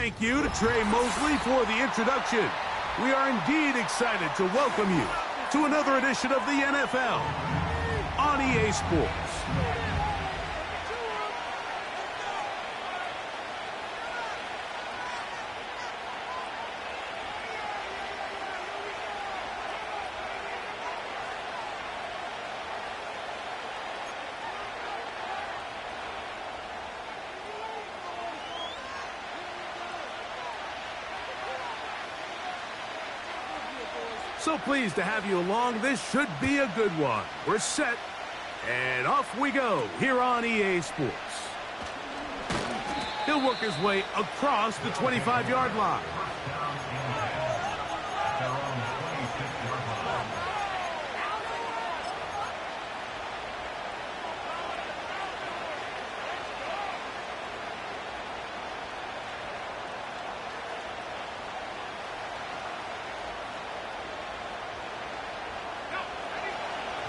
Thank you to Trey Mosley for the introduction. We are indeed excited to welcome you to another edition of the NFL on EA Sports. So pleased to have you along. This should be a good one. We're set, and off we go here on EA Sports. He'll work his way across the 25-yard line.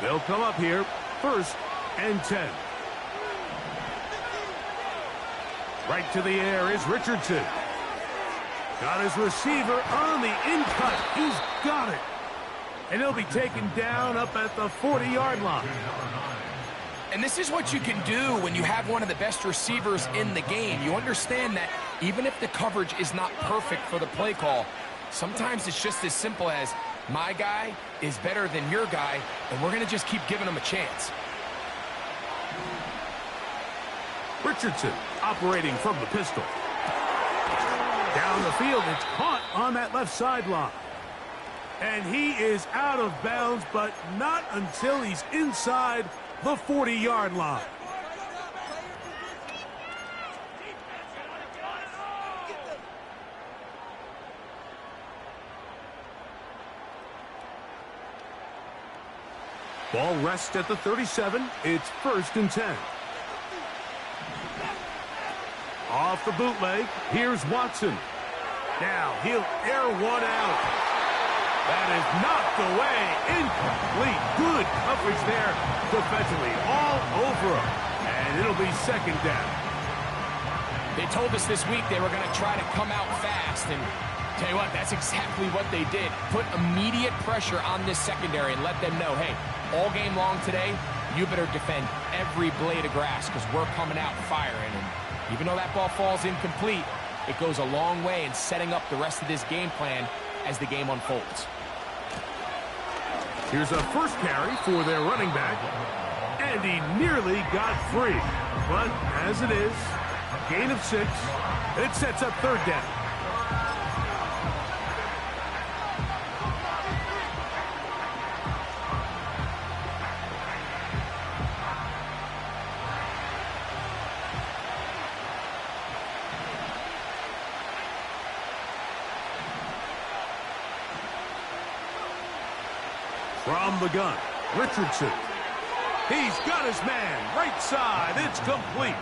They'll come up here, 1st and 10. Right to the air is Richardson. Got his receiver on the in-cut. He's got it. And he'll be taken down up at the 40-yard line. And this is what you can do when you have one of the best receivers in the game. You understand that even if the coverage is not perfect for the play call, sometimes it's just as simple as, my guy is better than your guy, and we're going to just keep giving him a chance. Richardson operating from the pistol. Down the field, it's caught on that left sideline. And he is out of bounds, but not until he's inside the 40-yard line. Ball rests at the 37. It's 1st and 10. Off the bootleg, here's Watson. Now he'll air one out. That is knocked away. Incomplete. Good coverage there defensively. All over him. And it'll be 2nd down. They told us this week they were going to try to come out fast, and tell you what, that's exactly what they did. Put immediate pressure on this secondary and let them know, hey, all game long today, you better defend every blade of grass because we're coming out firing. And even though that ball falls incomplete, it goes a long way in setting up the rest of this game plan as the game unfolds. Here's a first carry for their running back. And he nearly got free. But as it is, gain of 6. It sets up 3rd down. From the gun, Richardson. He's got his man, right side. It's complete.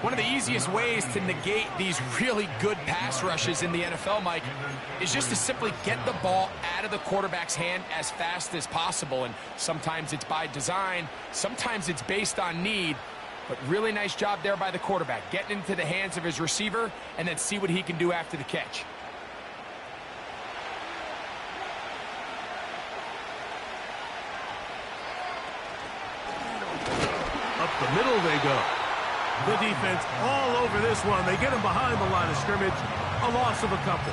One of the easiest ways to negate these really good pass rushes in the NFL, Mike, is just to simply get the ball out of the quarterback's hand as fast as possible. And sometimes it's by design, sometimes it's based on need. But really nice job there by the quarterback, getting into the hands of his receiver and then see what he can do after the catch. The middle they go. The defense all over this one. They get him behind the line of scrimmage. A loss of a couple.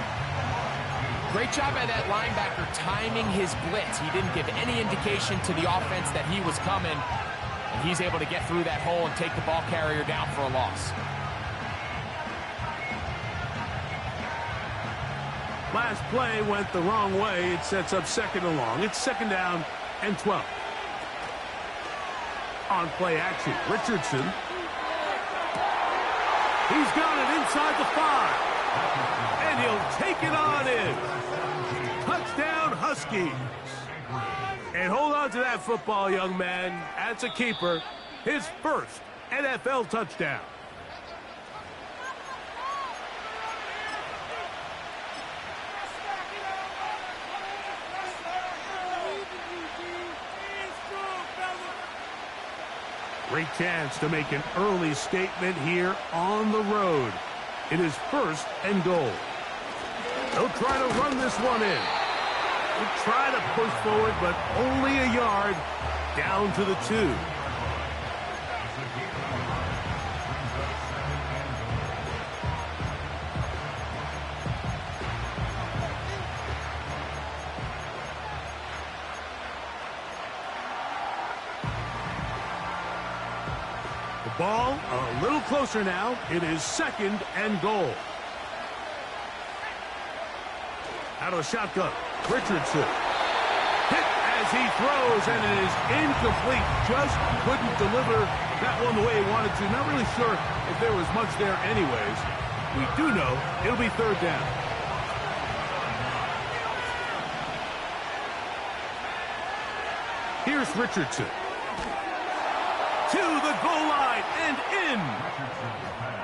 Great job by that linebacker timing his blitz. He didn't give any indication to the offense that he was coming. And he's able to get through that hole and take the ball carrier down for a loss. Last play went the wrong way. It sets up 2nd and long. It's 2nd down and 12. On play action, Richardson. He's got it inside the 5. And he'll take it on in. Touchdown, Huskies. And hold on to that football, young man. That's a keeper. His 1st NFL touchdown. Great chance to make an early statement here on the road. It is 1st and goal. They'll try to run this one in. They'll try to push forward, but only a yard down to the 2. Ball a little closer now. It is 2nd and goal. Out of the shotgun, Richardson. Hit as he throws, and it is incomplete. Just couldn't deliver that one the way he wanted to. Not really sure if there was much there anyways. We do know it'll be 3rd down. Here's Richardson. To the goal line and in.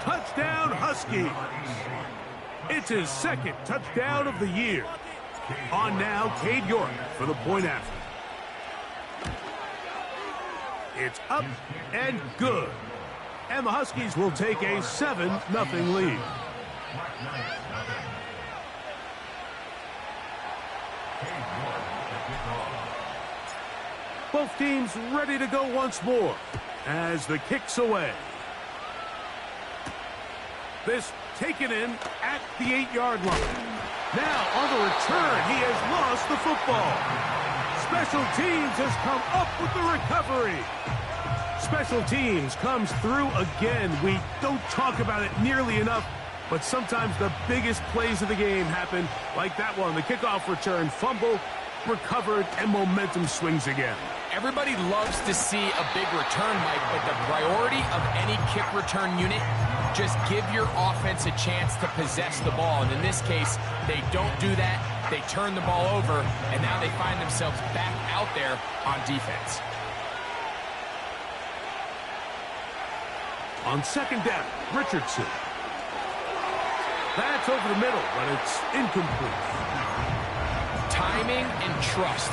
Touchdown, Huskies. It's his 2nd touchdown of the year. On now, Cade York for the point after. It's up and good. And the Huskies will take a 7-0 lead. Both teams ready to go once more as the kick's away. This taken in at the 8-yard line. Now on the return, he has lost the football. Special teams has come up with the recovery. Special teams comes through again. We don't talk about it nearly enough, but sometimes the biggest plays of the game happen like that one. The kickoff return, fumble, recovered, and momentum swings again. Everybody loves to see a big return, Mike, but the priority of any kick return unit, just give your offense a chance to possess the ball. And in this case, they don't do that. They turn the ball over, and now they find themselves back out there on defense. On 2nd down, Richardson. That's over the middle, but it's incomplete. Timing and trust,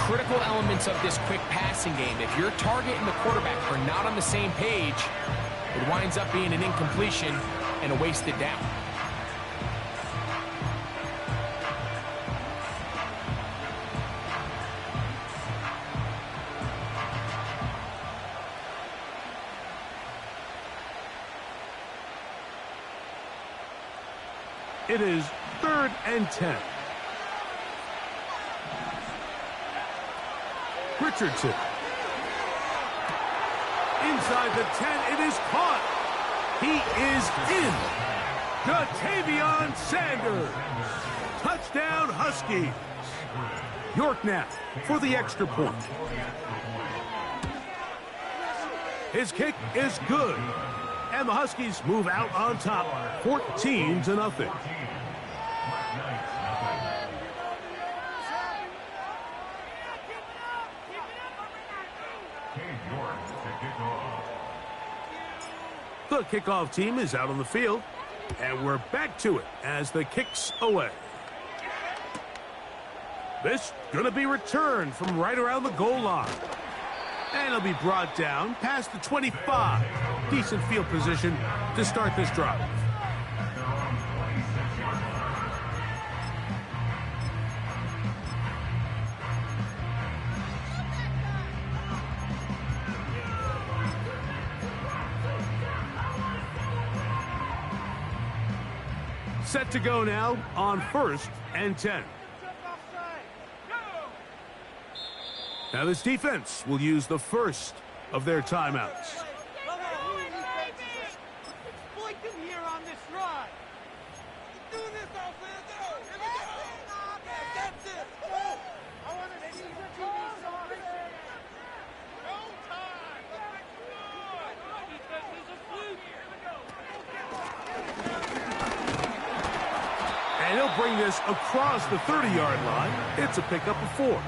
critical elements of this quick passing game. If your target and the quarterback are not on the same page, it winds up being an incompletion and a wasted down. It is 3rd and 10. Richardson. Inside the 10, it is caught. He is in. Ja'Tavion Sanders. Touchdown, Huskies. York now for the extra point. His kick is good. And the Huskies move out on top, 14-0. The kickoff team is out on the field, and we're back to it as the kick's away. This going to be returned from right around the goal line. And it'll be brought down past the 25. Decent field position to start this drive. Set to go now on 1st and 10. Now this defense will use the first of their timeouts. And he'll bring this across the 30-yard line. It's a pickup of 4.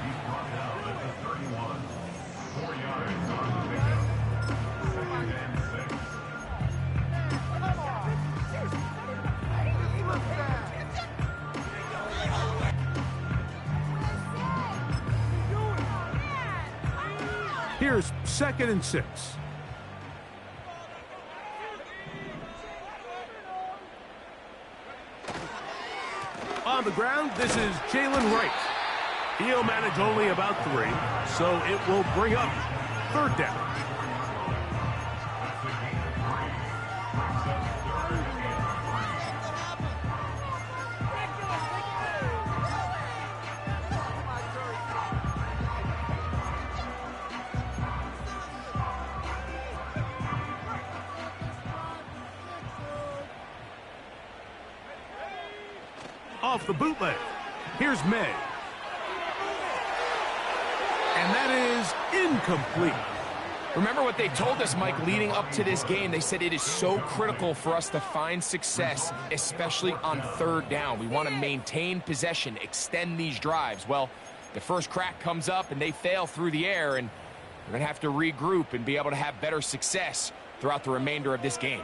Here's 2nd and 6. On the ground, this is Jalen Wright. He'll manage only about 3, so it will bring up 3rd down. Off the bootleg. Here's May. And that is incomplete. Remember what they told us, Mike, leading up to this game. They said it is so critical for us to find success, especially on 3rd down. We want to maintain possession, extend these drives. Well, the first crack comes up and they fail through the air, and we're going to have to regroup and be able to have better success throughout the remainder of this game.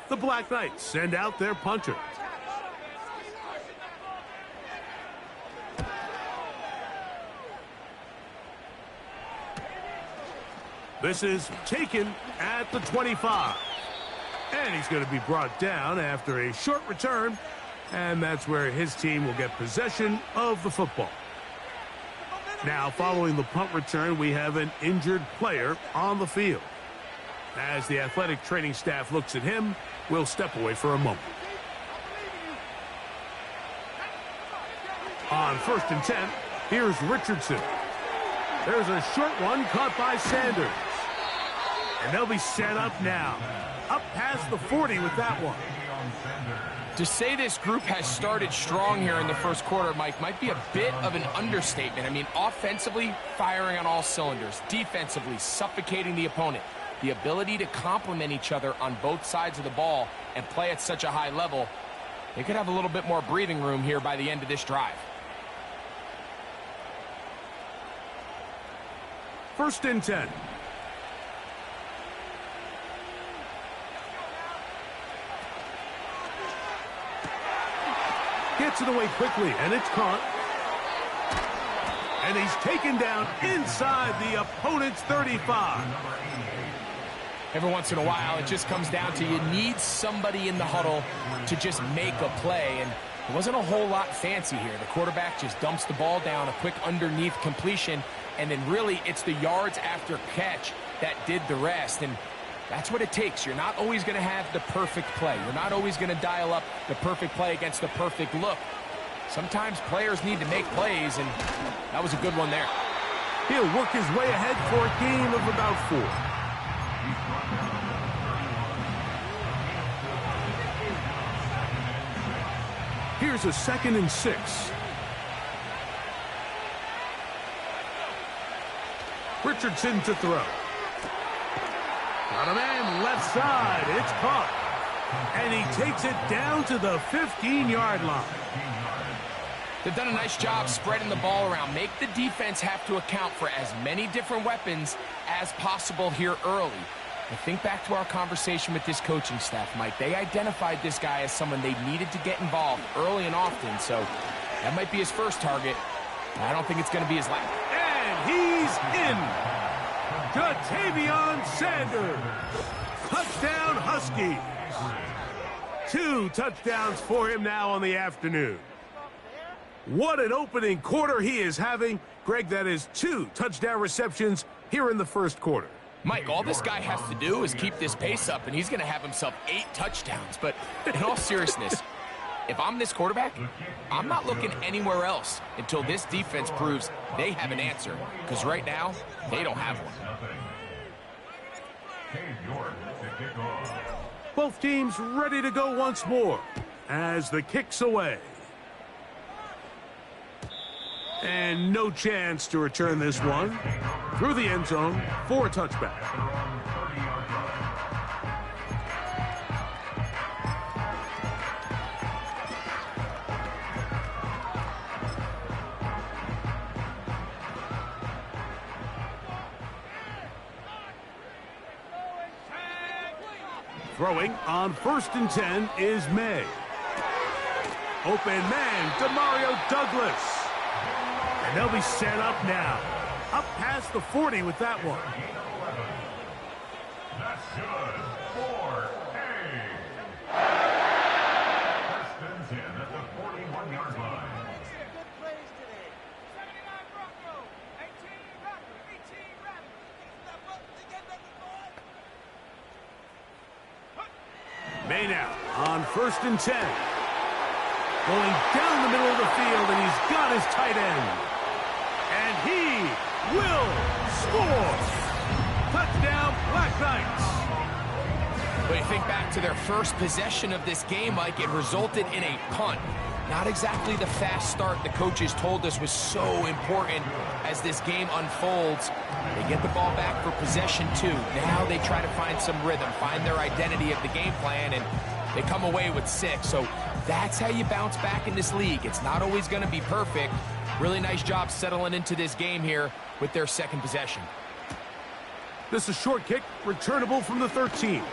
The Black Knights send out their punter. This is taken at the 25. And he's going to be brought down after a short return. And that's where his team will get possession of the football. Now, following the punt return, we have an injured player on the field. As the athletic training staff looks at him, we'll step away for a moment. On 1st and 10, here's Richardson. There's a short one caught by Sanders. And they'll be set up now. Up past the 40 with that one. To say this group has started strong here in the first quarter, Mike, might be a bit of an understatement. I mean, offensively, firing on all cylinders. Defensively, suffocating the opponent. The ability to complement each other on both sides of the ball and play at such a high level, they could have a little bit more breathing room here by the end of this drive. 1st and 10. Gets it away quickly, and it's caught. And he's taken down inside the opponent's 35. Every once in a while, it just comes down to you need somebody in the huddle to just make a play. And it wasn't a whole lot fancy here. The quarterback just dumps the ball down, a quick underneath completion, and then really it's the yards after catch that did the rest. And that's what it takes. You're not always going to have the perfect play. You're not always going to dial up the perfect play against the perfect look. Sometimes players need to make plays, and that was a good one there. He'll work his way ahead for a gain of about 4. Here's a 2nd and 6. Richardson to throw. Got a man left side. It's caught. And he takes it down to the 15-yard line. They've done a nice job spreading the ball around. Make the defense have to account for as many different weapons as possible here early. But think back to our conversation with this coaching staff, Mike. They identified this guy as someone they needed to get involved early and often. So that might be his first target. I don't think it's going to be his last. And he's in. Jatavion Sanders. Touchdown Huskies. 2 touchdowns for him now on the afternoon. What an opening quarter he is having. Greg, that is 2 touchdown receptions here in the first quarter. Mike, all this guy has to do is keep this pace up, and he's going to have himself 8 touchdowns. But in all seriousness, if I'm this quarterback, I'm not looking anywhere else until this defense proves they have an answer. Because right now, they don't have one. Both teams ready to go once more as the kick's away. And no chance to return this one through the end zone for a touchback. Throwing on 1st and 10 is May. Open man, Demario Douglas. And they'll be set up now. Up past the 40 with that one. That's good for A. 1st and 10 at the 41. May now on 1st and 10. Going down the middle of the field, and he's got his tight end. And he will score. Touchdown, Black Knights. But you think back to their first possession of this game, Mike, it resulted in a punt. Not exactly the fast start the coaches told us was so important as this game unfolds. They get the ball back for possession 2. Now they try to find some rhythm, find their identity of the game plan, and they come away with 6. So that's how you bounce back in this league. It's not always going to be perfect. Really nice job settling into this game here with their second possession. This is a short kick, returnable from the 13.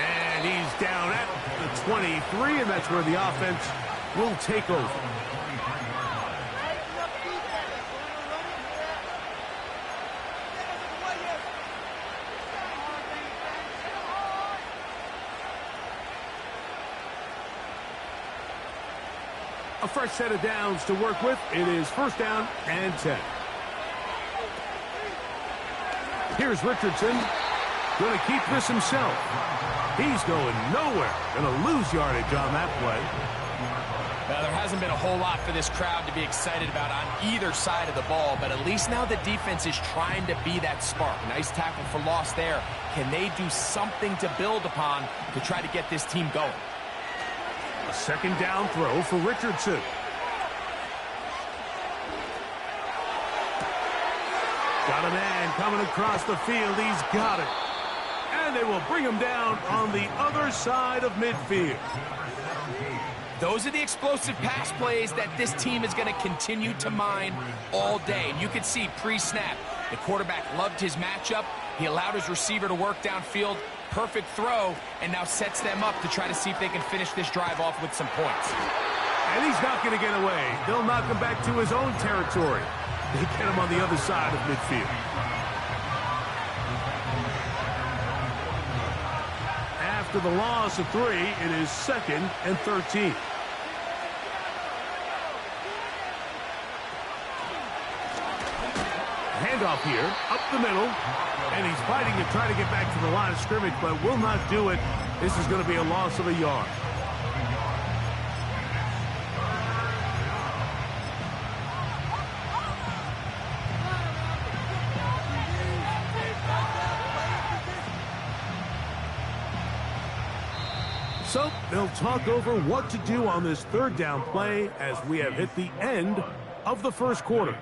And he's down at the 23, and that's where the offense will take over. A fresh set of downs to work with. It is 1st down and 10. Here's Richardson. Going to keep this himself. He's going nowhere. Going to lose yardage on that play. Now, there hasn't been a whole lot for this crowd to be excited about on either side of the ball, but at least now the defense is trying to be that spark. Nice tackle for loss there. Can they do something to build upon to try to get this team going? A 2nd down throw for Richardson. Got a man coming across the field. He's got it. And they will bring him down on the other side of midfield. Those are the explosive pass plays that this team is going to continue to mine all day. And you can see pre-snap, the quarterback loved his matchup. He allowed his receiver to work downfield. Perfect throw, and now sets them up to try to see if they can finish this drive off with some points. And he's not going to get away. They'll knock him back to his own territory. They get him on the other side of midfield. After the loss of 3, it is 2nd and 13. Handoff here, up the middle, and he's fighting to try to get back to the line of scrimmage, but will not do it. This is going to be a loss of a yard. So they'll talk over what to do on this 3rd down play as we have hit the end of the 1st quarter.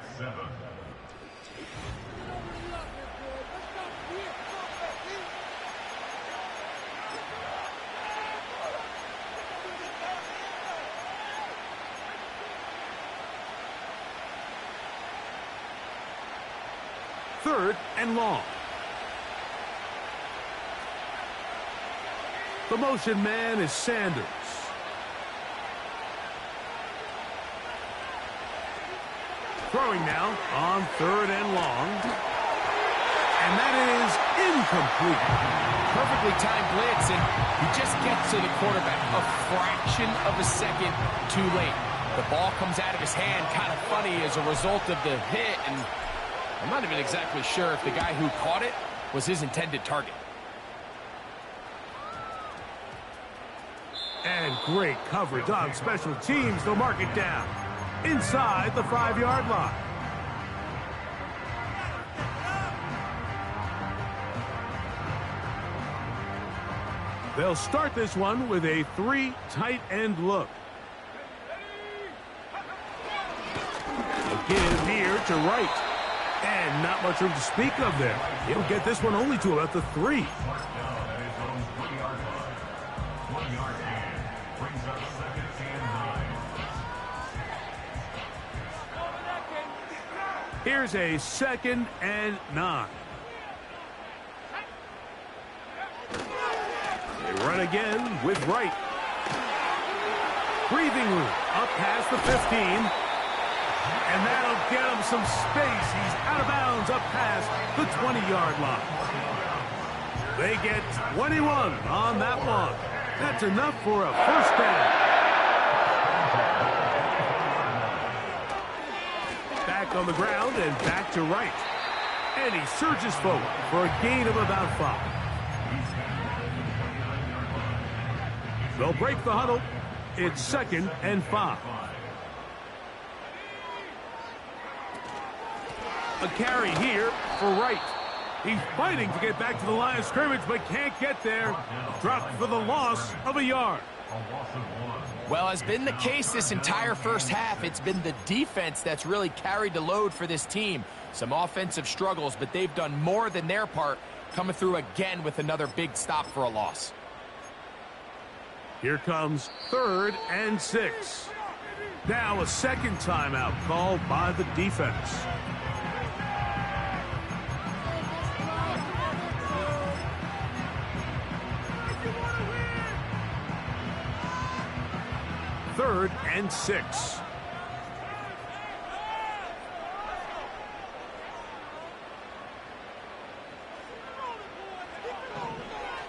Third and long. The motion man is Sanders. Throwing now on 3rd and long. And that is incomplete. Perfectly timed blitz, and he just gets to the quarterback a fraction of a second too late. The ball comes out of his hand kind of funny as a result of the hit, and I'm not even exactly sure if the guy who caught it was his intended target. And great coverage on special teams. They'll mark it down inside the 5-yard line. They'll start this one with a 3 tight end look. A give here to Wright. And not much room to speak of there. He'll get this one only to about the 3. Here's a 2nd and 9. They run again with Wright. Breathing room up past the 15. And that'll get him some space. He's out of bounds up past the 20-yard line. They get 21 on that one. That's enough for a 1st down. back on the ground and back to right. And he surges forward for a gain of about 5. They'll break the huddle. It's 2nd and 5. A carry here for Wright. He's fighting to get back to the line of scrimmage, but can't get there. Dropped for the loss of a yard. Well, as been the case this entire first half, it's been the defense that's really carried the load for this team. Some offensive struggles, but they've done more than their part, coming through again with another big stop for a loss. Here comes 3rd and 6. Now a second timeout called by the defense. Third and 6.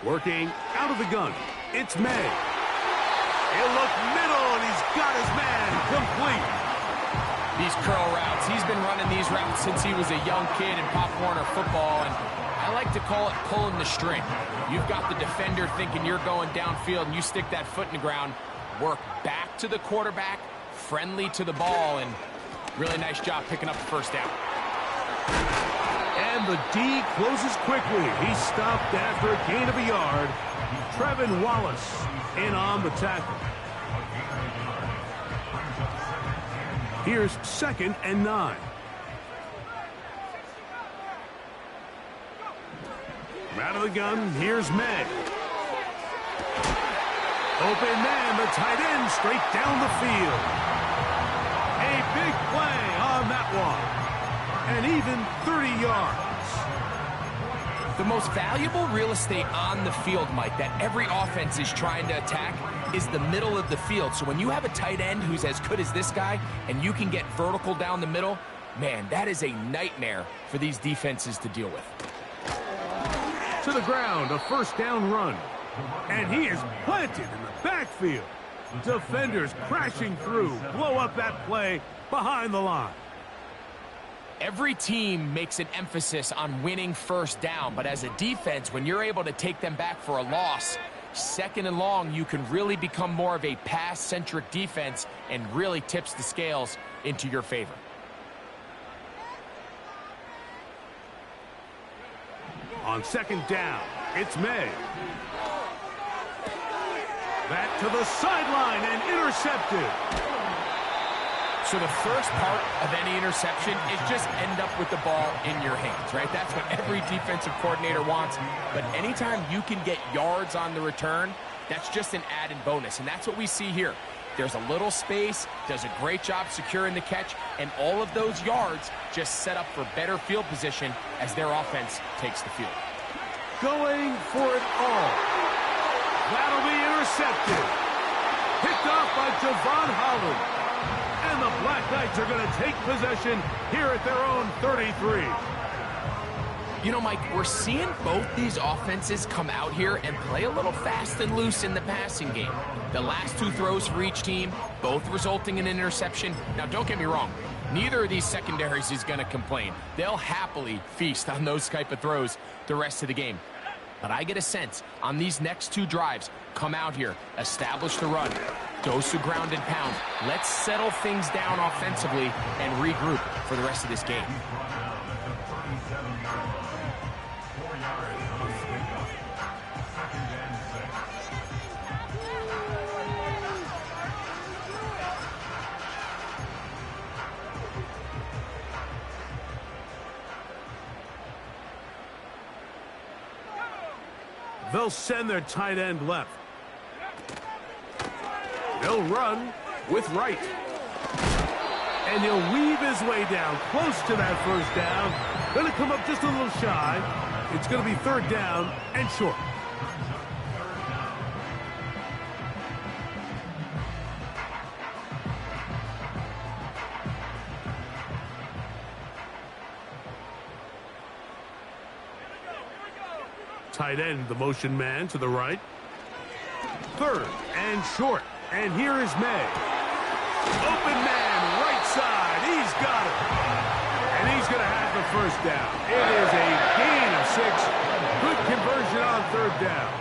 Working out of the gun. It's May. He'll look middle, and he's got his man complete. These curl routes, he's been running these routes since he was a young kid in Pop Warner football, and I like to call it pulling the string. You've got the defender thinking you're going downfield, and you stick that foot in the ground, work back to the quarterback, friendly to the ball, and really nice job picking up the first down. And the D closes quickly. He's stopped after a gain of a yard. Trevin Wallace in on the tackle. Here's 2nd and 9. Out of the gun, here's May. Open man, the tight end, straight down the field. A big play on that one. And even 30 yards. The most valuable real estate on the field, Mike, that every offense is trying to attack is the middle of the field. So when you have a tight end who's as good as this guy and you can get vertical down the middle, man, that is a nightmare for these defenses to deal with. To the ground, a first down run. And he is planted in the backfield. Defenders crashing through, blow up that play behind the line. Every team makes an emphasis on winning first down, but as a defense, when you're able to take them back for a loss, 2nd and long, you can really become more of a pass-centric defense and really tips the scales into your favor. On 2nd down, it's May. Back to the sideline and intercepted. So the first part of any interception is just end up with the ball in your hands, right? That's what every defensive coordinator wants. But anytime you can get yards on the return, that's just an added bonus. And that's what we see here. There's a little space, does a great job securing the catch, and all of those yards just set up for better field position as their offense takes the field. Going for it all. That'll be intercepted. Picked off by Javon Holland. And the Black Knights are going to take possession here at their own 33. You know, Mike, we're seeing both these offenses come out here and play a little fast and loose in the passing game. The last 2 throws for each team, both resulting in an interception. Now, don't get me wrong. Neither of these secondaries is going to complain. They'll happily feast on those type of throws the rest of the game. But I get a sense on these next 2 drives, come out here, establish the run, dose of ground and pound. Let's settle things down offensively and regroup for the rest of this game. They'll send their tight end left. They'll run with Wright. And he'll weave his way down close to that first down. Going to come up just a little shy. It's going to be 3rd down and short. Tight end, the motion man to the right. 3rd and short. And here is May. Open man, right side. He's got it. first down. It is a gain of 6. Good conversion on third down.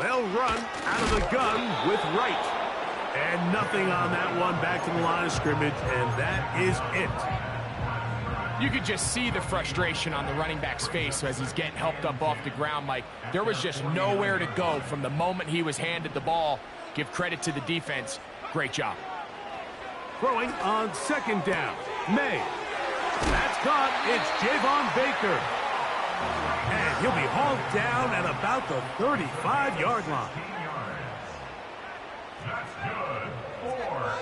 They'll run out of the gun with Wright. And nothing on that one, back to the line of scrimmage, and that is it. You could just see the frustration on the running back's face as he's getting helped up off the ground, Mike. There was just nowhere to go from the moment he was handed the ball. Give credit to the defense. Great job. Throwing on second down. May. That's caught. It's Javon Baker. And he'll be hauled down at about the 35-yard line. That's good. 4A.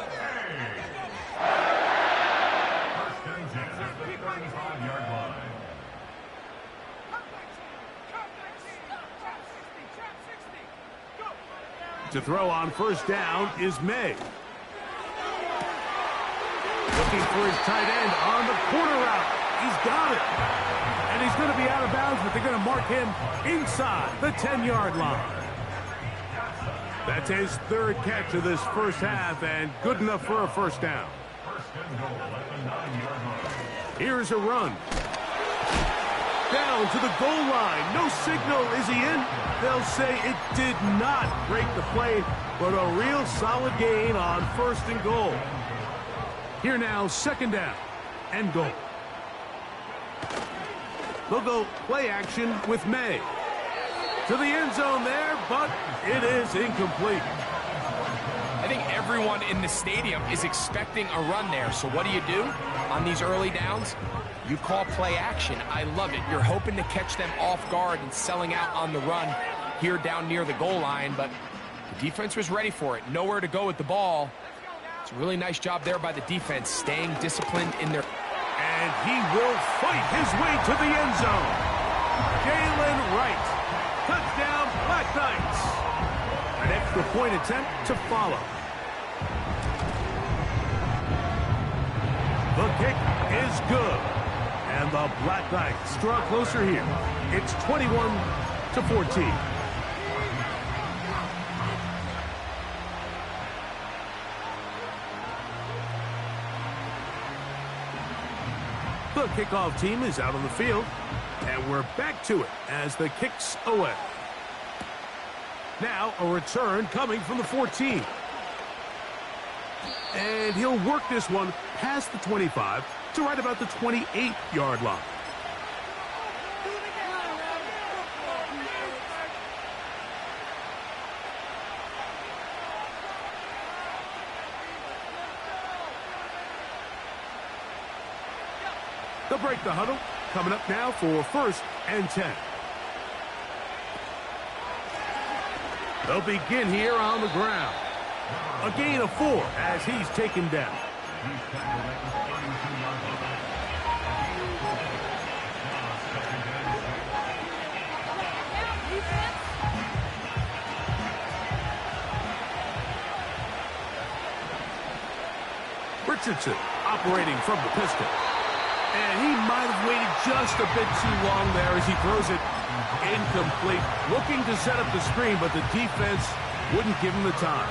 First and 10 at the 35-yard line. To throw on first down is May. Looking for his tight end on the corner route. He's got it. And he's going to be out of bounds, but they're going to mark him inside the 10-yard line. That's his third catch of this first half, and good enough for a first down. First and goal at the 9-yard line. Here's a run. Down to the goal line. No signal. Is he in? They'll say it did not break the play, but a real solid gain on first and goal. Here now, second down and goal. They'll go play action with May. To the end zone there, but it is incomplete. I think everyone in the stadium is expecting a run there. So what do on these early downs? You call play action. I love it. You're hoping to catch them off guard and selling out on the run here down near the goal line, but the defense was ready for it. Nowhere to go with the ball. It's a really nice job there by the defense, staying disciplined in their... And he will fight his way to the end zone. Jalen Wright. Touchdown, Black Knights. An extra point attempt to follow. The kick is good. And the Black Knights draw closer here. It's 21-14. The kickoff team is out on the field, and we're back to it as the kick's away. Now a return coming from the 14. And he'll work this one past the 25 to right about the 28-yard line. They'll break the huddle. Coming up now for first and 10. They'll begin here on the ground. A gain of 4 as he's taken down. Richardson operating from the pistol. And he might have waited just a bit too long there as he throws it incomplete. Looking to set up the screen, but the defense wouldn't give him the time.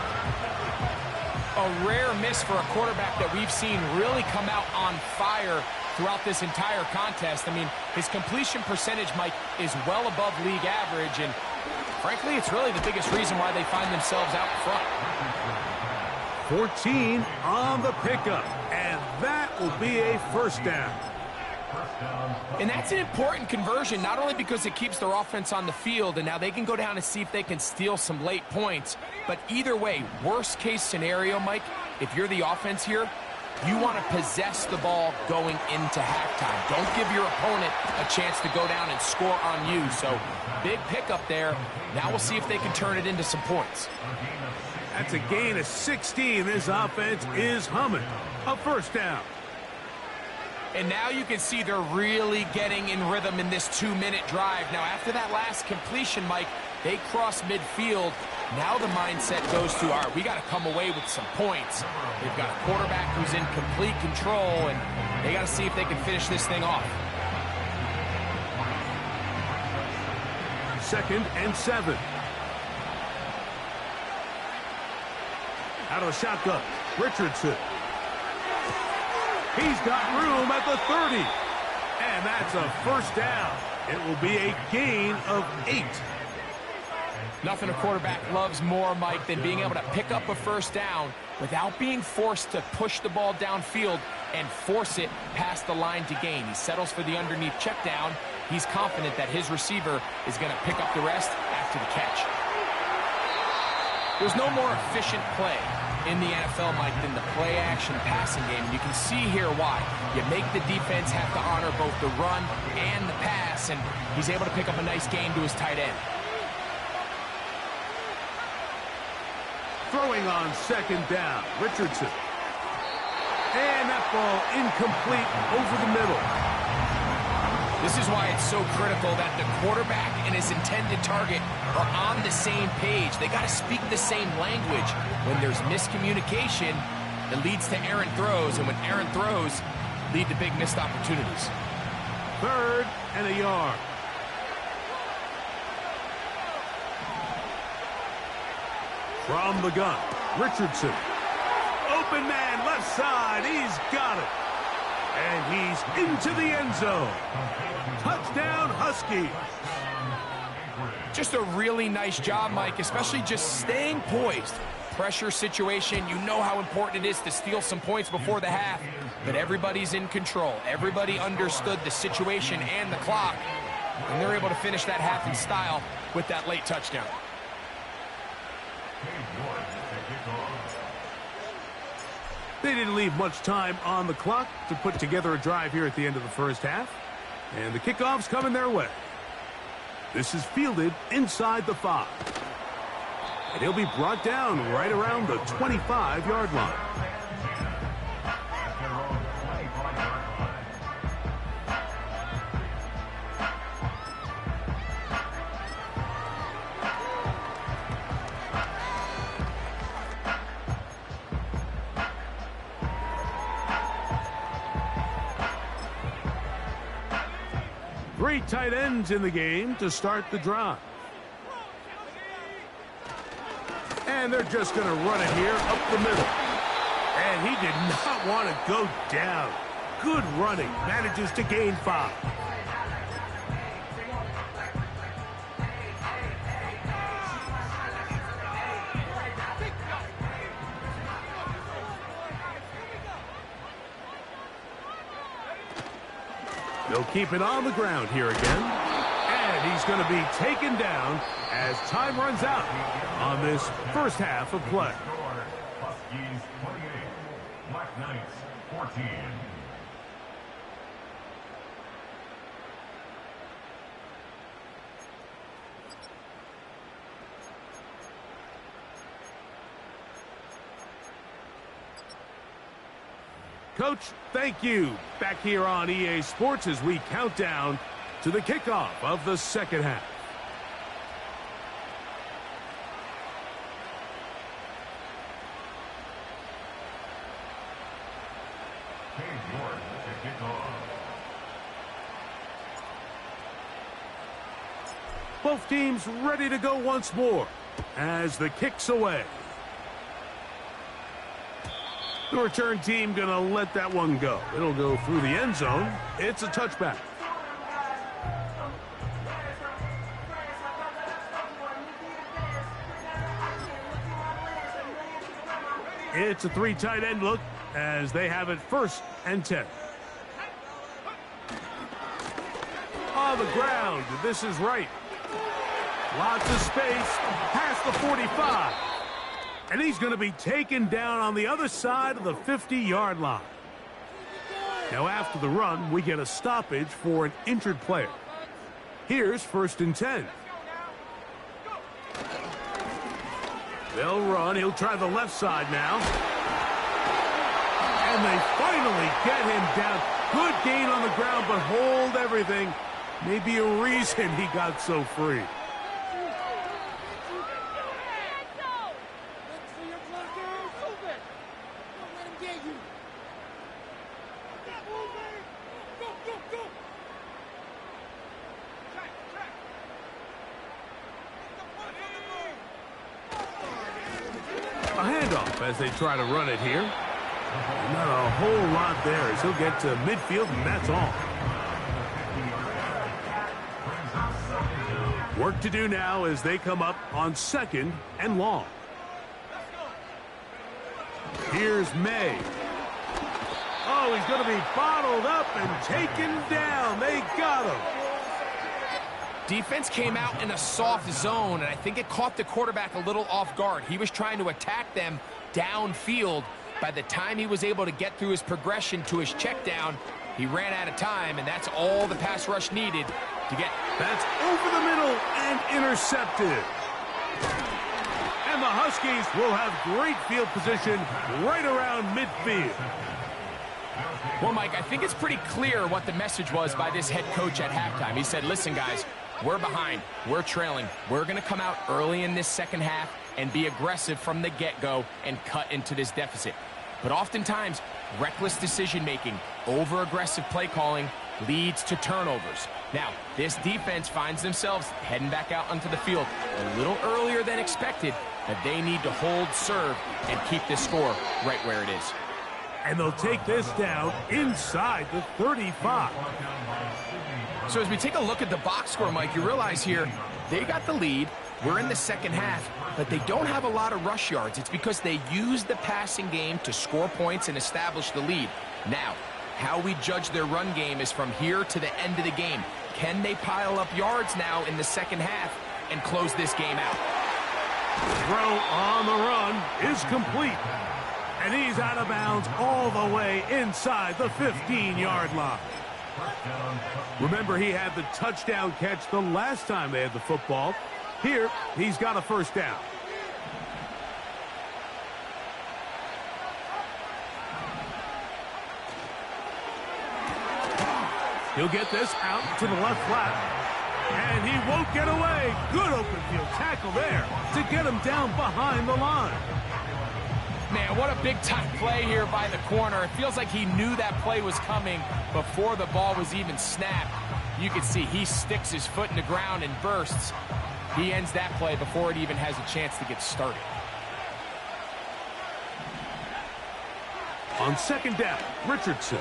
A rare miss for a quarterback that we've seen really come out on fire throughout this entire contest. I mean, his completion percentage, Mike, is well above league average, and frankly, it's really the biggest reason why they find themselves out front. 14 on the pickup, and that will be a first down. And that's an important conversion, not only because it keeps their offense on the field, and now they can go down and see if they can steal some late points. But either way, worst case scenario, Mike, if you're the offense here, you want to possess the ball going into halftime. Don't give your opponent a chance to go down and score on you. So big pickup there. Now we'll see if they can turn it into some points. That's a gain of 16. This offense is humming. A first down. And now you can see they're really getting in rhythm in this 2-minute drive. Now, after that last completion, Mike, they cross midfield. Now the mindset goes to, all right, we got to come away with some points. They've got a quarterback who's in complete control, and they got to see if they can finish this thing off. 2nd and 7. Out of the shotgun, Richardson. He's got room at the 30. And that's a first down. It will be a gain of 8. Nothing a quarterback loves more, Mike, than being able to pick up a first down without being forced to push the ball downfield and force it past the line to gain. He settles for the underneath check down. He's confident that his receiver is going to pick up the rest after the catch. There's no more efficient play in the NFL, Mike, than the play-action passing game. And you can see here why. You make the defense have to honor both the run and the pass, and he's able to pick up a nice gain to his tight end. Throwing on second down, Richardson. And that ball incomplete over the middle. This is why it's so critical that the quarterback and his intended target are on the same page. They got to speak the same language. When there's miscommunication, it leads to errant throws, and when errant throws lead to big missed opportunities. 3rd and a yard. From the gun, Richardson. Open man, left side. He's got it. And he's into the end zone. Touchdown, Huskies. Just a really nice job, Mike, especially just staying poised. Pressure situation, you know how important it is to steal some points before the half, but everybody's in control. Everybody understood the situation and the clock, and they're able to finish that half in style with that late touchdown. They didn't leave much time on the clock to put together a drive here at the end of the first half. And the kickoff's coming their way. This is fielded inside the 5. And he'll be brought down right around the 25-yard line. Three tight ends in the game to start the drive. And they're just going to run it here up the middle. And he did not want to go down. Good running. Manages to gain 5. They'll keep it on the ground here again. And he's going to be taken down as time runs out on this first half of play. Huskies 28, Black Knights 14. Coach, thank you. Back here on EA Sports as we count down to the kickoff of the second half. To kick off. Both teams ready to go once more as the kick's away. The return team going to let that one go. It'll go through the end zone. It's a touchback. It's a 3 tight end look as they have it 1st and 10. On the ground, this is right. Lots of space past the 45. And he's going to be taken down on the other side of the 50-yard line. Now after the run, we get a stoppage for an injured player. Here's 1st and 10. They'll run. He'll try the left side now. And they finally get him down. Good gain on the ground, but hold everything. Maybe a reason he got so free. A handoff as they try to run it here. Not a whole lot there as he'll get to midfield, and that's all. Work to do now as they come up on 2nd and long. Here's May. Oh, he's going to be bottled up and taken down. They got him. Defense came out in a soft zone, and I think it caught the quarterback a little off guard. He was trying to attack them downfield. By the time he was able to get through his progression to his check down, he ran out of time, and that's all the pass rush needed to get. That's over the middle and intercepted. And the Huskies will have great field position right around midfield. Well, Mike, I think it's pretty clear what the message was by this head coach at halftime. He said, listen, guys, we're behind. We're trailing. We're going to come out early in this second half and be aggressive from the get-go and cut into this deficit. But oftentimes, reckless decision-making, over-aggressive play calling leads to turnovers. Now, this defense finds themselves heading back out onto the field a little earlier than expected, but they need to hold serve and keep this score right where it is. And they'll take this down inside the 35. So as we take a look at the box score, Mike, you realize here they got the lead. We're in the second half, but they don't have a lot of rush yards. It's because they use the passing game to score points and establish the lead. Now, how we judge their run game is from here to the end of the game. Can they pile up yards now in the second half and close this game out? Throw on the run is complete. And he's out of bounds all the way inside the 15-yard line. Remember, he had the touchdown catch the last time they had the football. Here, he's got a first down. He'll get this out to the left flat. And he won't get away. Good open field tackle there to get him down behind the line. Man, what a big-time play here by the corner. It feels like he knew that play was coming before the ball was even snapped. You can see he sticks his foot in the ground and bursts. He ends that play before it even has a chance to get started. On 2nd down, Richardson.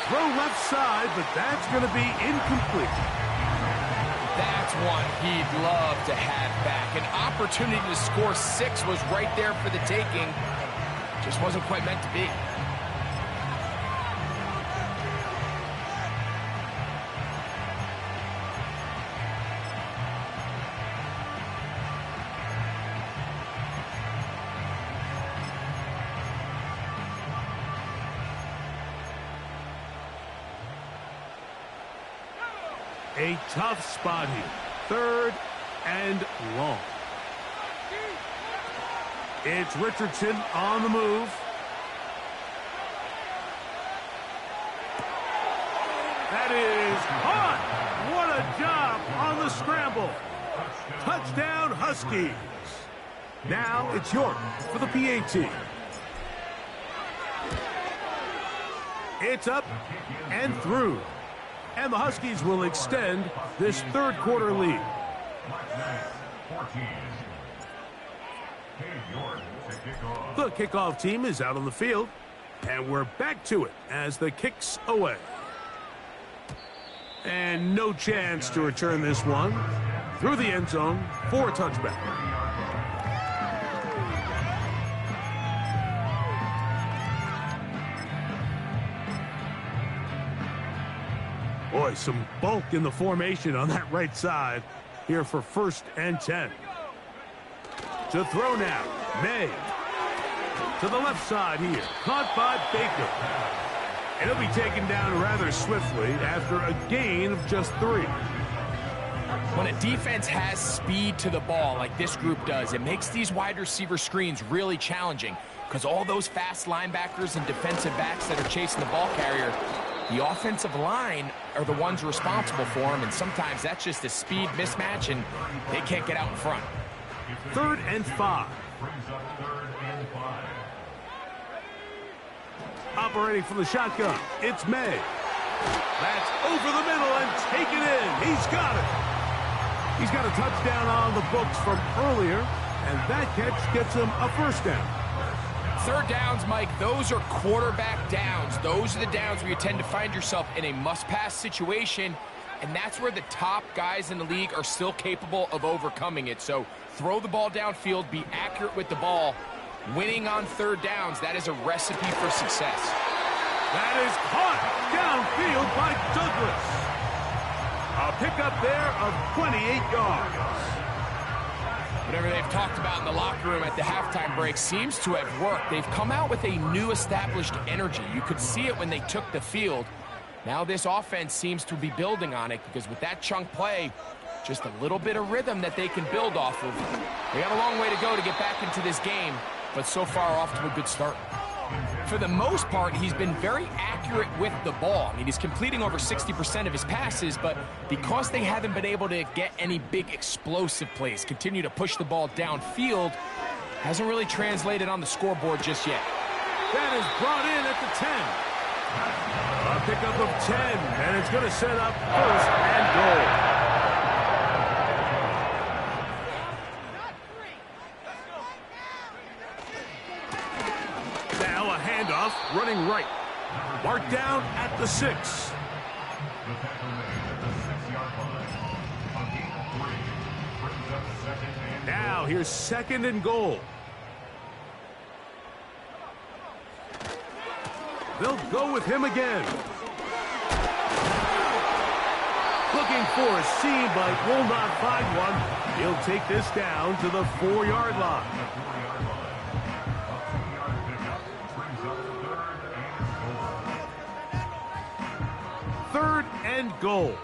Throw left side, but that's going to be incomplete. That's one he'd love to have back. An opportunity to score 6 was right there for the taking. Just wasn't quite meant to be. A tough spot here. 3rd and long. It's Richardson on the move. That is caught. What a job on the scramble. Touchdown, Huskies. Now it's York for the PAT. It's up and through. And the Huskies will extend this 3rd quarter lead. The kickoff team is out on the field, and we're back to it as the kick's away. And no chance to return this one through the end zone for a touchback. Boy, some bulk in the formation on that right side here for 1st and 10. To throw now, May. To the left side here, caught by Baker. And he'll be taken down rather swiftly after a gain of just 3. When a defense has speed to the ball like this group does, it makes these wide receiver screens really challenging because all those fast linebackers and defensive backs that are chasing the ball carrier, the offensive line are the ones responsible for them, and sometimes that's just a speed mismatch, and they can't get out in front. 3rd and 5. Operating from the shotgun, it's May. That's over the middle and taken in. He's got it. He's got a touchdown on the books from earlier, and that catch gets him a first down. Third downs, Mike, those are quarterback downs. Those are the downs where you tend to find yourself in a must-pass situation, and that's where the top guys in the league are still capable of overcoming it. So throw the ball downfield, be accurate with the ball. Winning on third downs, that is a recipe for success. That is caught downfield by Douglas. A pickup there of 28 yards. Whatever they've talked about in the locker room at the halftime break seems to have worked. They've come out with a new established energy. You could see it when they took the field. Now this offense seems to be building on it because with that chunk play, just a little bit of rhythm that they can build off of. They got a long way to go to get back into this game, but so far off to a good start. For the most part, he's been very accurate with the ball. I mean, he's completing over 60% of his passes, but because they haven't been able to get any big explosive plays, continue to push the ball downfield, hasn't really translated on the scoreboard just yet. That is brought in at the 10. A pickup of 10, and it's going to set up first and goal. Running right. Marked down at the 6. Now here's second and goal. They'll go with him again. Looking for a seam, but will not find one. He'll take this down to the 4-yard line. Third and goal.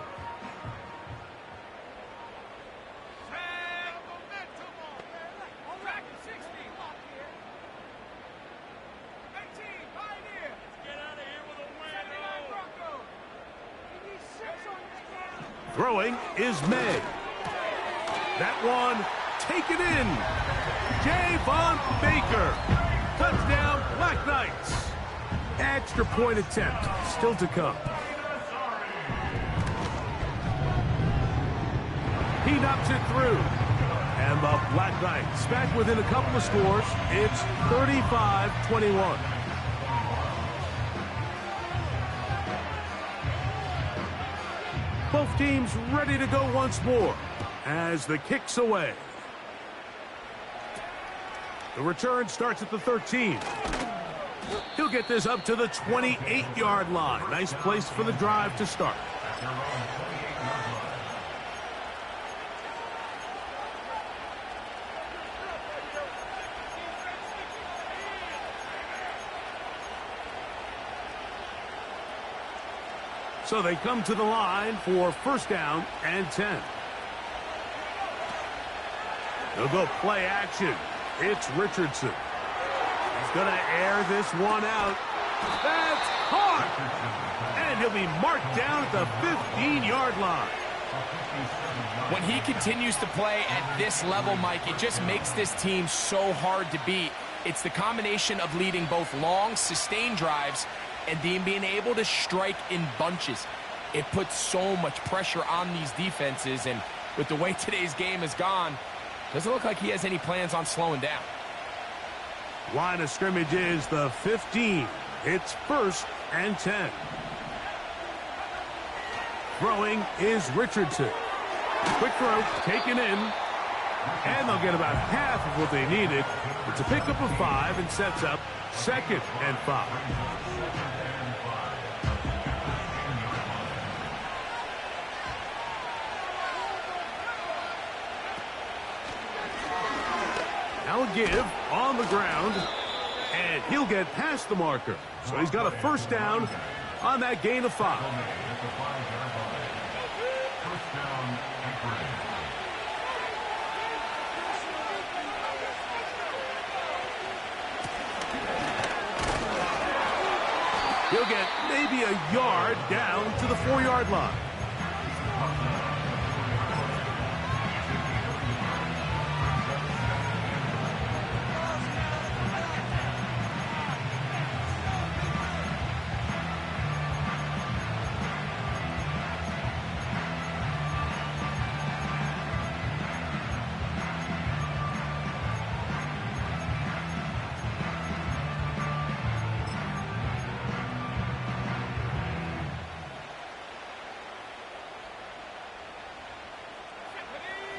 Throwing is May. That one taken in. Javon Baker. Touchdown, Black Knights. Extra point attempt still to come. He knocks it through. And the Black Knights back within a couple of scores. It's 35-21. Both teams ready to go once more as the kick's away. The return starts at the 13. He'll get this up to the 28-yard line. Nice place for the drive to start. So they come to the line for first down and 10. They'll go play action. It's Richardson. He's going to air this one out. That's caught! And he'll be marked down at the 15-yard line. When he continues to play at this level, Mike, it just makes this team so hard to beat. It's the combination of leading both long, sustained drives and then being able to strike in bunches. It puts so much pressure on these defenses, and with the way today's game has gone, doesn't look like he has any plans on slowing down. Line of scrimmage is the 15. It's first and 10. Throwing is Richardson. Quick throw, taken in, and they'll get about half of what they needed. It's a pickup of 5 and sets up second and 5. Now a give on the ground, and he'll get past the marker. So he's got a first down on that gain of 5. He'll get maybe a yard down to the 4-yard line.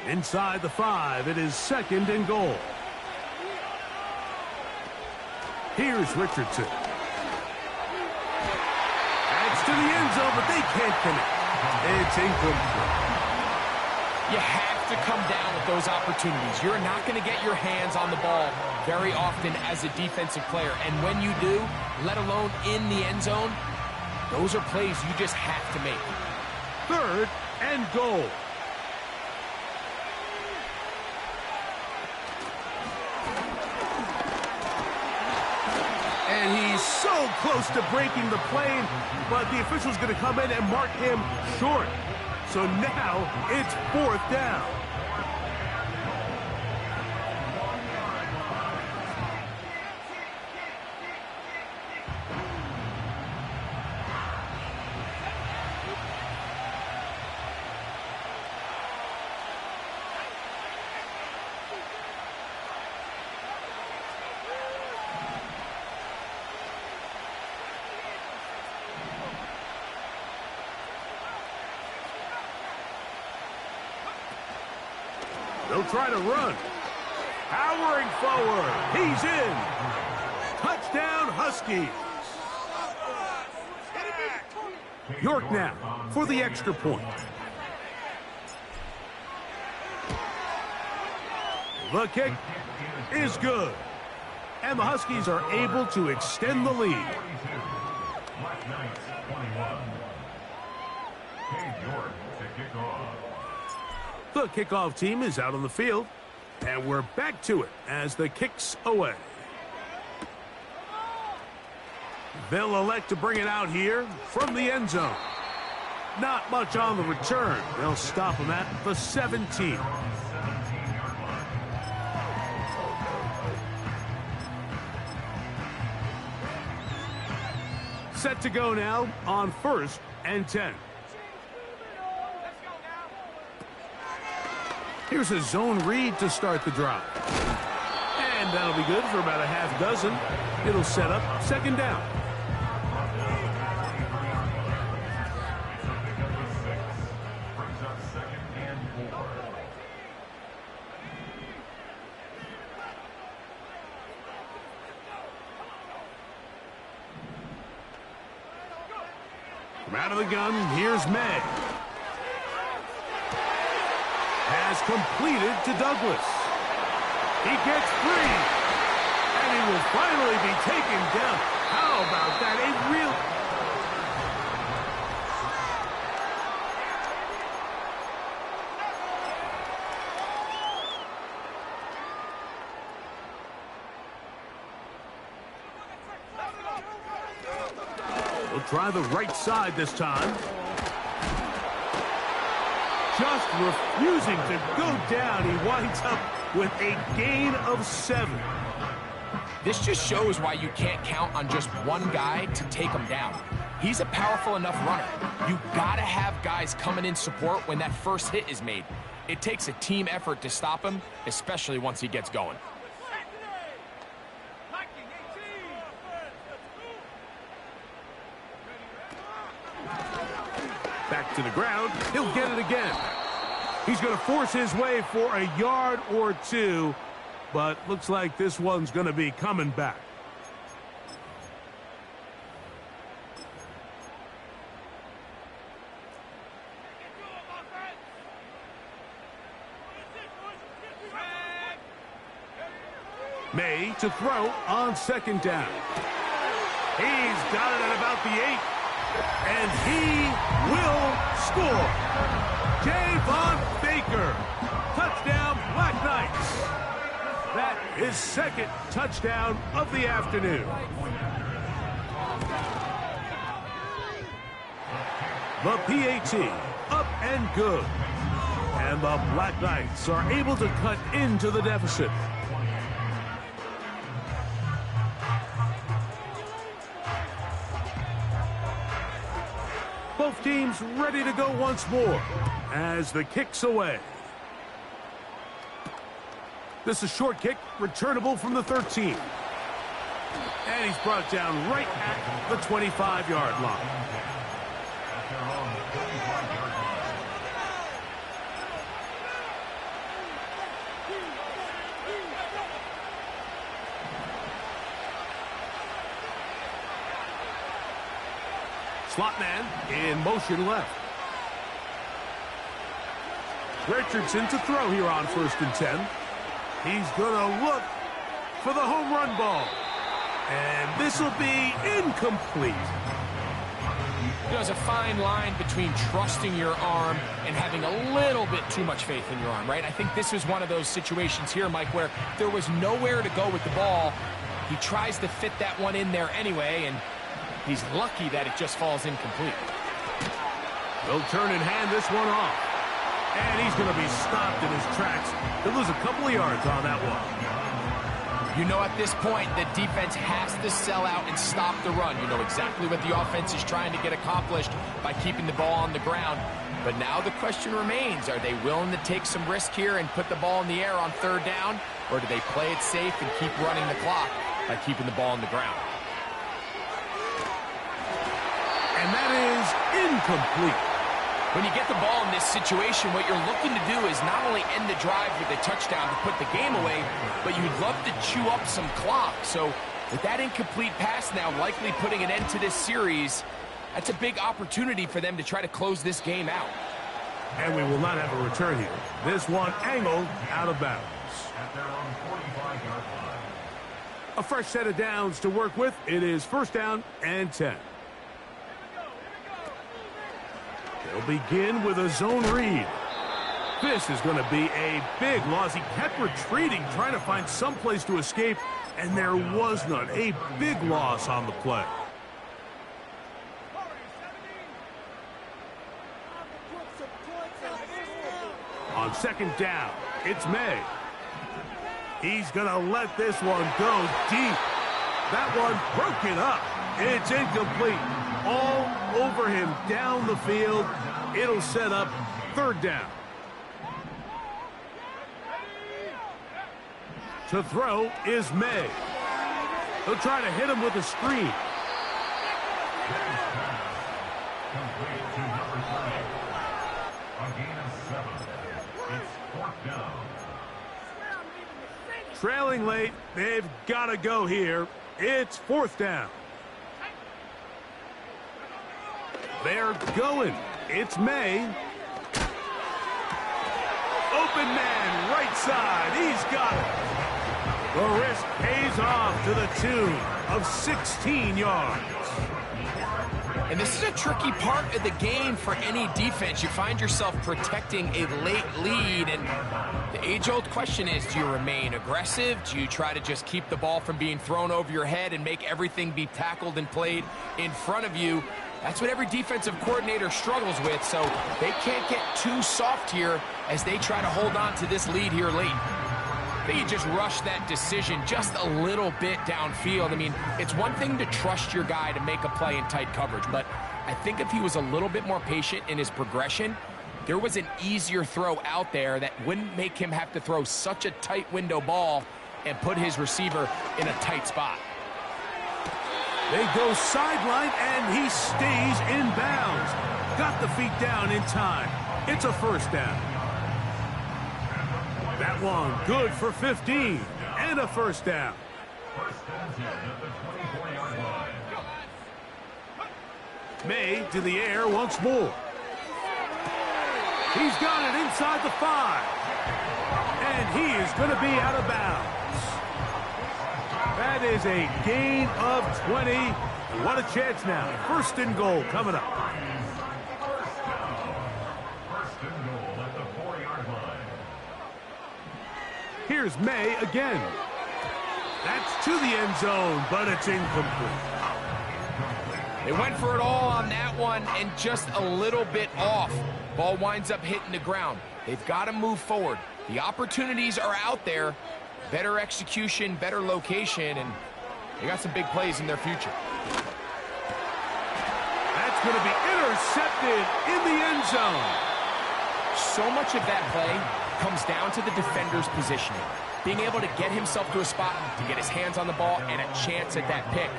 Inside the 5, it is 2nd and goal. Here's Richardson. Adds to the end zone, but they can't connect. It's incomplete. You have to come down with those opportunities. You're not going to get your hands on the ball very often as a defensive player. And when you do, let alone in the end zone, those are plays you just have to make. 3rd and goal. And he's so close to breaking the plane, but the official's going to come in and mark him short. So now it's 4th down. They'll try to run. Powering forward. He's in. Touchdown, Huskies. York now for the extra point. The kick is good. And the Huskies are able to extend the lead. Black Knights 21. Cade York to kick off. The kickoff team is out on the field, and we're back to it as the kick's away. They'll elect to bring it out here from the end zone. Not much on the return. They'll stop him at the 17. Set to go now on 1st and 10. Here's a zone read to start the drive. And that'll be good for about a half dozen. It'll set up 2nd down. Brings up 2nd and 4. From out of the gun, here's May. Has completed to Douglas. He gets free. And he will finally be taken down. How about that? A real... We'll try the right side this time. Just refusing to go down. He winds up with a gain of 7. This just shows why you can't count on just one guy to take him down. He's a powerful enough runner. You gotta have guys coming in support when that first hit is made. It takes a team effort to stop him, especially once he gets going. Back to the ground. He'll get it again. He's going to force his way for a yard or 2, but looks like this one's going to be coming back. May to throw on 2nd down. He's got it at about the 8. And he will score. Javon Baker. Touchdown, Black Knights. That is 2nd touchdown of the afternoon. The PAT up and good. And the Black Knights are able to cut into the deficit. Both teams ready to go once more as the kick's away. This is a short kick, returnable from the 13. And he's brought down right at the 25-yard line. Slot man in motion left. Richardson to throw here on 1st and 10. He's going to look for the home run ball. And this will be incomplete. There's a fine line between trusting your arm and having a little bit too much faith in your arm, right? I think this is one of those situations here, Mike, where there was nowhere to go with the ball. He tries to fit that one in there anyway, and he's lucky that it just falls incomplete. They'll turn and hand this one off. And he's going to be stopped in his tracks. He'll lose a couple of yards on that one. You know at this point the defense has to sell out and stop the run. You know exactly what the offense is trying to get accomplished by keeping the ball on the ground. But now the question remains, are they willing to take some risk here and put the ball in the air on 3rd down? Or do they play it safe and keep running the clock by keeping the ball on the ground? And that is incomplete. When you get the ball in this situation, what you're looking to do is not only end the drive with a touchdown to put the game away, but you'd love to chew up some clock. So with that incomplete pass now likely putting an end to this series, that's a big opportunity for them to try to close this game out. And we will not have a return here. This one angled out of bounds. At their own 45-yard line. A fresh set of downs to work with. It is 1st down and 10. They'll begin with a zone read. This is going to be a big loss. He kept retreating, trying to find some place to escape, and there was none. A big loss on the play. On 2nd down, it's May. He's going to let this one go deep. That one broken up. It's incomplete. All over him down the field. It'll set up 3rd down. To throw is May. He'll try to hit him with a screen. Complete to number 30. A gain of 7. It's 4th down. Trailing late. They've got to go here. It's 4th down. They're going. It's May. Open man, right side. He's got it. The risk pays off to the tune of 16 yards. And this is a tricky part of the game for any defense. You find yourself protecting a late lead, and the age-old question is, do you remain aggressive? Do you try to just keep the ball from being thrown over your head and make everything be tackled and played in front of you? That's what every defensive coordinator struggles with, so they can't get too soft here as they try to hold on to this lead here late. They just rush that decision just a little bit downfield. I mean, it's one thing to trust your guy to make a play in tight coverage, but I think if he was a little bit more patient in his progression, there was an easier throw out there that wouldn't make him have to throw such a tight window ball and put his receiver in a tight spot. They go sideline, and he stays in bounds. Got the feet down in time. It's a 1st down. That one good for 15 and a 1st down. 1st and 10 at the 24-yard line. May to the air once more. He's got it inside the 5. And he is going to be out of bounds. That is a gain of 20. What a chance now. 1st and goal coming up. 1st and goal at the 4-yard line. Here's May again. That's to the end zone, but it's incomplete. They went for it all on that one and just a little bit off. Ball winds up hitting the ground. They've got to move forward. The opportunities are out there. Better execution, better location, and they got some big plays in their future. That's going to be intercepted in the end zone. So much of that play comes down to the defender's positioning. Being able to get himself to a spot to get his hands on the ball and a chance at that pick.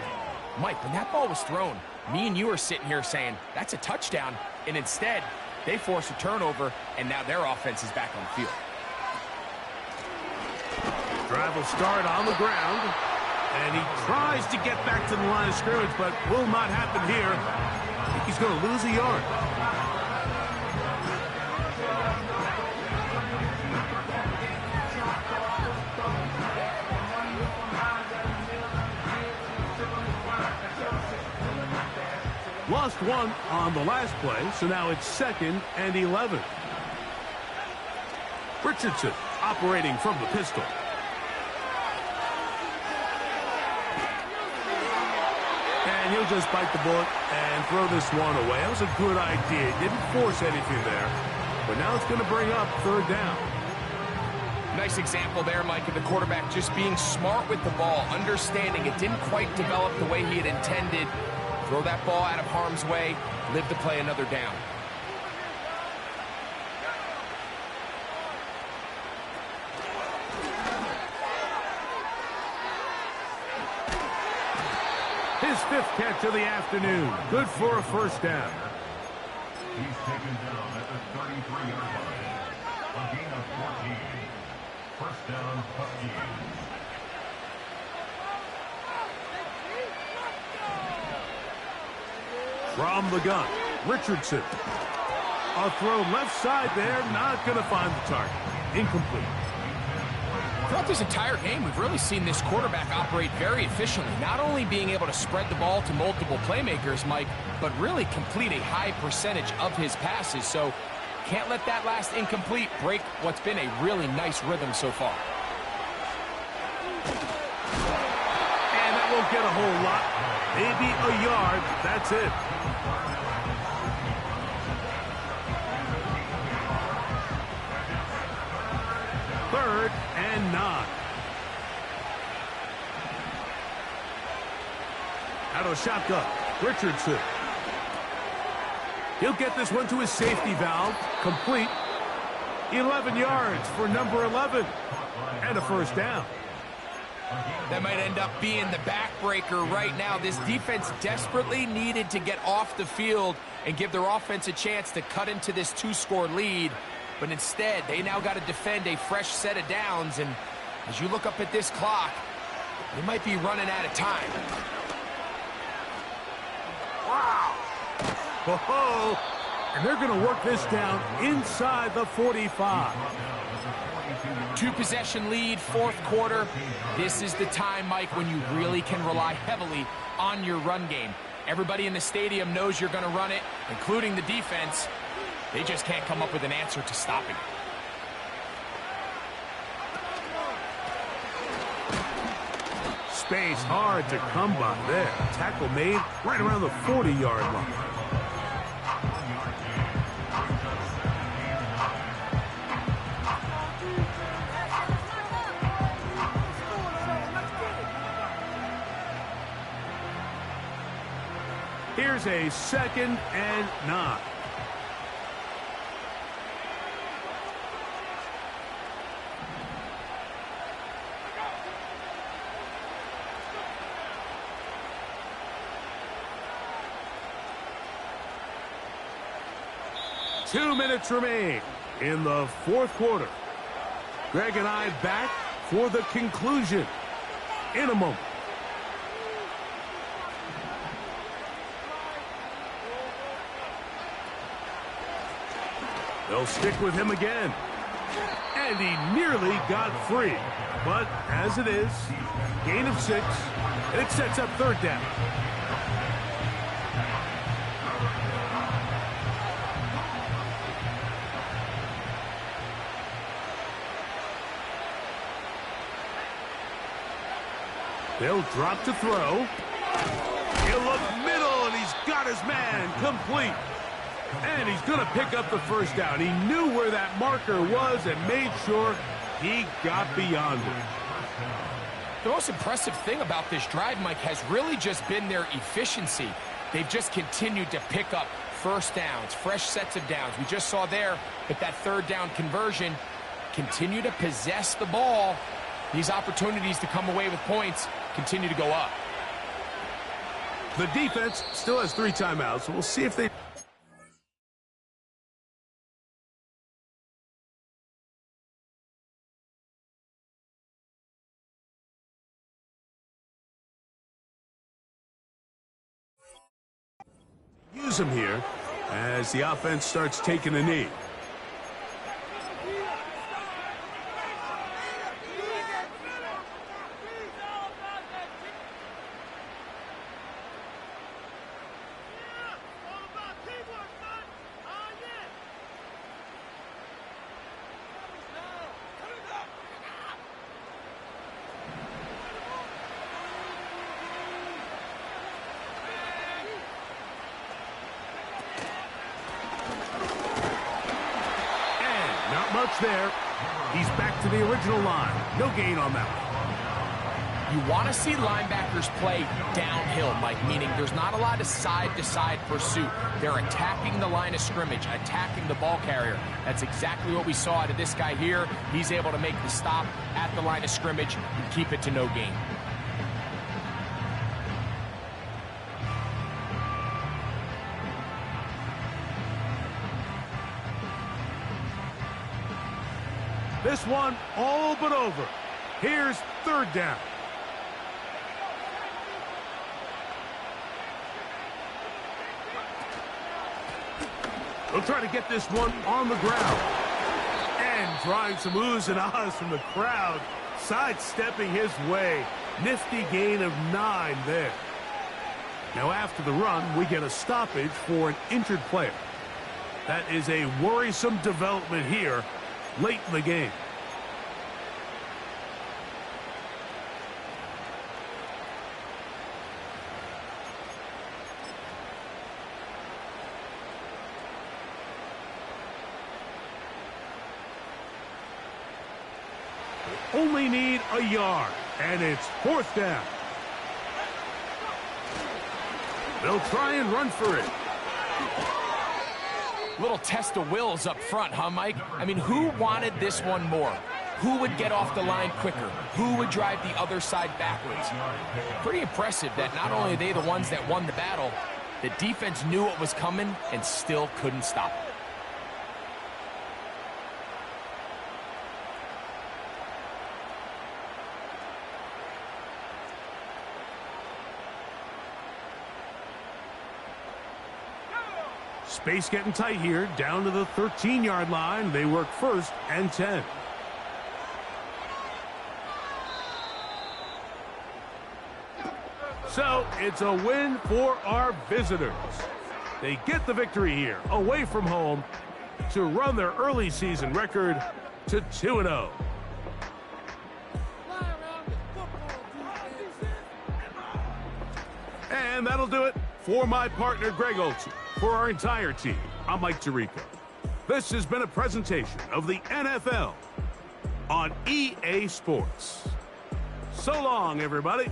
Mike, when that ball was thrown, me and you are sitting here saying, that's a touchdown. And instead, they force a turnover, and now their offense is back on the field. Drive will start on the ground. And he tries to get back to the line of scrimmage, but will not happen here. I think he's going to lose a yard. Lost one on the last play, so now it's 2nd and 11. Richardson operating from the pistol. And he'll just bite the bullet and throw this one away. That was a good idea. Didn't force anything there. But now it's going to bring up 3rd down. Nice example there, Mike, of the quarterback just being smart with the ball, understanding it didn't quite develop the way he had intended. Throw that ball out of harm's way, live to play another down. His 5th catch of the afternoon. Good for a 1st down. He's taken down at the 33-yard line. A gain of 14. 1st down, Huskies. From the gun, Richardson. A throw left side there, not going to find the target. Incomplete. Throughout this entire game, we've really seen this quarterback operate very efficiently, not only being able to spread the ball to multiple playmakers, Mike, but really complete a high percentage of his passes. So can't let that last incomplete break what's been a really nice rhythm so far. And that won't get a whole lot. Maybe a yard. That's it. Third and 9. Out of the shotgun, Richardson. He'll get this one to his safety valve. Complete. 11 yards for number 11. And a 1st down. That might end up being the backbreaker right now. This defense desperately needed to get off the field and give their offense a chance to cut into this 2-score lead. But instead, they now got to defend a fresh set of downs. And as you look up at this clock, they might be running out of time. Wow. Oh, and they're going to work this down inside the 45. 2-possession lead, 4th quarter. This is the time, Mike, when you really can rely heavily on your run game. Everybody in the stadium knows you're going to run it, including the defense. They just can't come up with an answer to stopping it. Space hard to come by there. Tackle made right around the 40-yard line. Here's a 2nd and 9. Two minutes remain in the 4th quarter. Greg and I back for the conclusion in a moment. They'll stick with him again. And he nearly got free. But as it is, gain of 6, and it sets up 3rd down. They'll drop to throw. He'll look middle, and he's got his man complete. And he's going to pick up the 1st down. He knew where that marker was and made sure he got beyond it. The most impressive thing about this drive, Mike, has really just been their efficiency. They've just continued to pick up 1st downs, fresh sets of downs. We just saw there with that 3rd down conversion, continue to possess the ball. These opportunities to come away with points continue to go up. The defense still has 3 timeouts, so we'll see if they... Use him here as the offense starts taking a knee. Much there. He's back to the original line. No gain on that one. You want to see linebackers play downhill, Mike, meaning there's not a lot of side-to-side pursuit. They're attacking the line of scrimmage, attacking the ball carrier. That's exactly what we saw out of this guy here. He's able to make the stop at the line of scrimmage and keep it to no gain. This one all but over. Here's third down. They'll try to get this one on the ground. And drawing some oohs and ahs from the crowd, sidestepping his way. Nifty gain of 9 there. Now after the run, we get a stoppage for an injured player. That is a worrisome development here late in the game. Only need a yard, and it's fourth down. They'll try and run for it. Little test of wills up front, huh, Mike? I mean, who wanted this one more? Who would get off the line quicker? Who would drive the other side backwards? Pretty impressive that not only are they the ones that won the battle, the defense knew what was coming and still couldn't stop it. Space getting tight here, down to the 13-yard line. They work first and 10. So it's a win for our visitors. They get the victory here, away from home, to run their early season record to 2-0. And that'll do it for my partner, Greg Olsen. For our entire team, I'm Mike Tirico. This has been a presentation of the NFL on EA Sports. So long, everybody.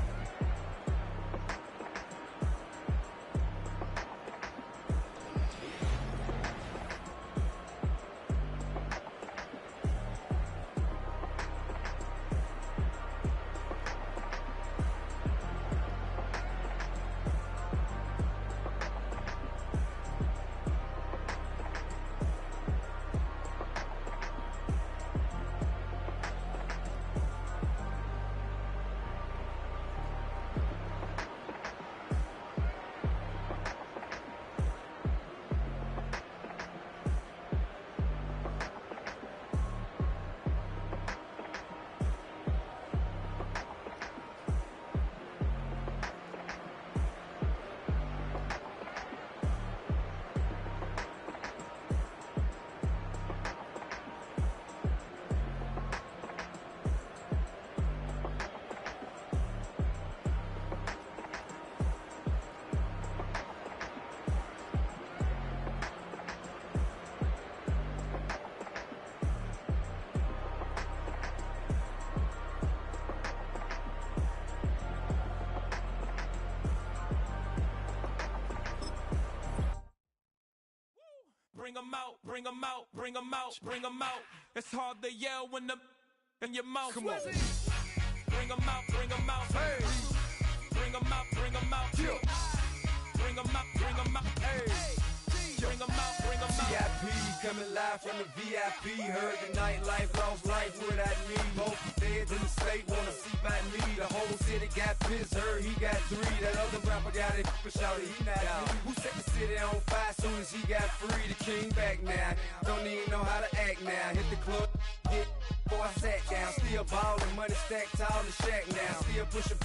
Bring 'em out, bring 'em out, bring 'em out, bring 'em out. It's hard to yell when the in your mouth. Come on. Bring 'em out, bring 'em out. Hey. Bring 'em out, bring 'em out. Bring 'em out, bring 'em out. Hey. Bring 'em out, bring 'em out. VIP coming live from the VIP. Heard the nightlife, lost life without me. Both feds in the state wanna see by me. The whole city got pissed, heard he got 3. That other rapper got it, but shouted he not me. Who set the city on fire soon as he got free? The king back now, don't even know how to act now. Hit the club, get before I sat down. Still ballin', money stacked tall in the shack now. Still pushing